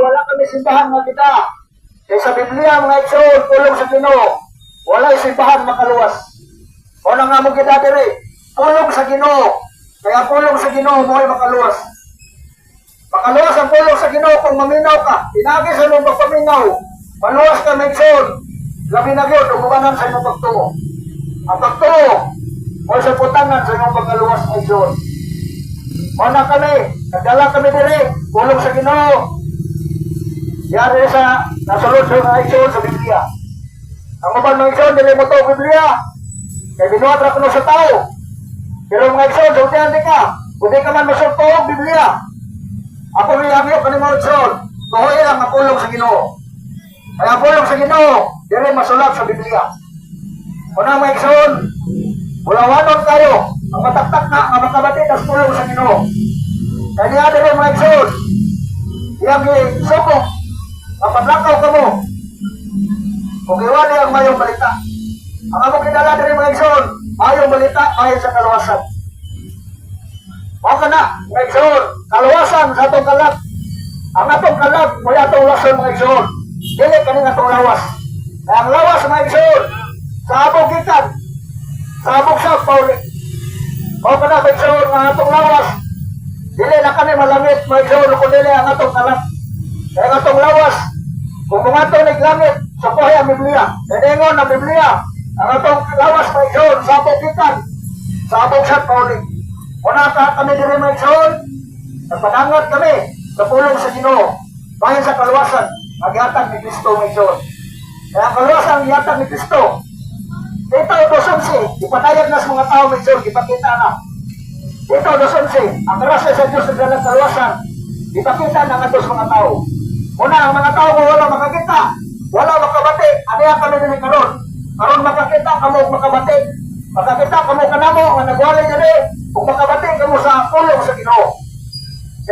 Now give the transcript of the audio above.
wala kami simbahan nga kita. Kaya sa Biblia, mga igsoon, pulong sa Ginoo, wala simbahan makaluwas. O na nga mo kita diri, pulong sa Ginoo. Kaya pulong sa Ginoo mo ay makaluwas. Makaluwas ang pulong sa Ginoo kung maminaw ka. Pinagi sa mong pagpaminaw. Maluwas ka, mga igsoon. Labi na yun, umubanan sa inyong pagtuo. Ang pagtuo, o sa putangan sa inyong pagkaluwas, mga igsoon. O na kami, nagdala kami diri, pulong sa Ginoo. Yari sa nasulod sa mga igsoon sa Biblia. Ang uban mga igsoon, dili mo ito Biblia. Kaya binuhat ra kuno sa tao. Pero mga igsoon, sultihan di ka. Kung di ka man masultong Biblia. Ako riyagyo ka ni mga igsoon. Tuhoy lang ang pulong sa Ginoo. Kaya ang pulong sa Ginoo, dili masulat sa Biblia. Una mga igsoon, walawanon kayo. Ang mataktak na, ang makabatid ang pulong sa Ginoo. Kaya niya dili mga igsoon. Iyang isukong. Kapadlakaw ka mo. Kung iwali ang mayong balita. Ang among kinala din mga igsoon, mayong balita, mayon sa kaluwasan. O ka na, mga igsoon, kaluwasan sa atong kalag. Ang atong kalag, may atong lason mga igsoon. Dili kaning atong lawas. Kaya ang lawas mga igsoon, sa abog gikan, sa abog sa pauli. O ka na, mga igsoon, ang atong lawas, dili na kani malangit mga igsoon, kung dili ang atong kalag. Kaya nga itong lawas, kung mga ito naglangit, sa buhay ang Biblia. Naningon ang Biblia, ang itong lawas may igsoon, sabog kitan, sabog sa pauling. Una ka kami diri may igsoon, nagpadangat kami sa pulong sa Ginoo, bayan sa kaluwasan, maghatag ni Kristo may igsoon. Kaya ang kaluwasan ang gihatag ni Kristo. Dito, dosunsi, ipatayag na sa mga tao may igsoon, ipakita na. Dito, dosunsi, ang grasya sa Diyos sa dalang kaluwasan, ipakita na nga sa mga tao. Una, ang mga tao mo wala makakita, wala makabati, ano yan kami din karon? Karon makakita kamo makabati, makakita kamo kanamo, nga nagwalay dili, kung makabati kamo sa pulong sa Ginoo.